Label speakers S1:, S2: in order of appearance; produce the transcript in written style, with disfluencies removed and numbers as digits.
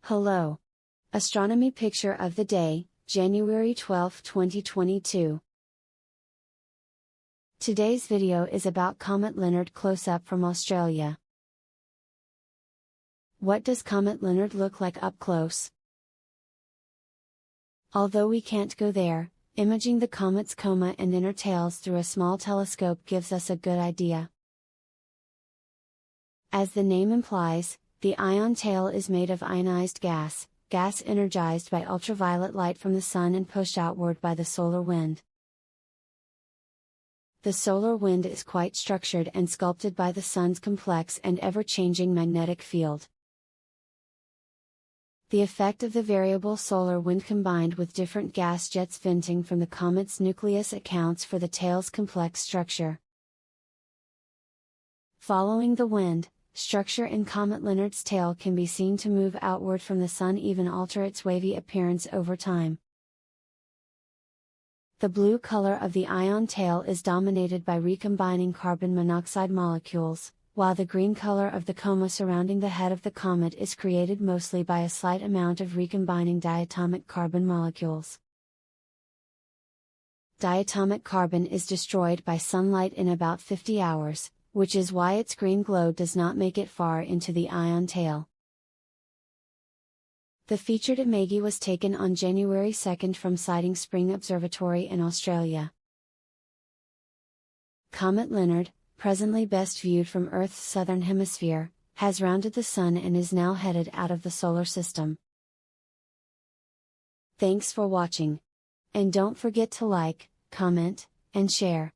S1: Hello. Astronomy picture of the day, January 12, 2022. Today's video is about Comet Leonard Closeup from Australia. What does Comet Leonard look like up close? Although we can't go there, imaging the comet's coma and inner tails through a small telescope gives us a good idea. As the name implies, the ion tail is made of ionized gas energized by ultraviolet light from the sun and pushed outward by the solar wind. The solar wind is quite structured and sculpted by the sun's complex and ever-changing magnetic field. The effect of the variable solar wind combined with different gas jets venting from the comet's nucleus accounts for the tail's complex structure. Following the wind, structure in Comet Leonard's tail can be seen to move outward from the sun, even alter its wavy appearance over time. The blue color of the ion tail is dominated by recombining carbon monoxide molecules, while the green color of the coma surrounding the head of the comet is created mostly by a slight amount of recombining diatomic carbon molecules. Diatomic carbon is destroyed by sunlight in about 50 hours, which is why its green glow does not make it far into the ion tail. The featured imagae was taken on January 2 from Siding Spring Observatory in Australia. Comet Leonard, presently best viewed from Earth's southern hemisphere, has rounded the sun and is now headed out of the solar system. Thanks for watching. And don't forget to like, comment, and share.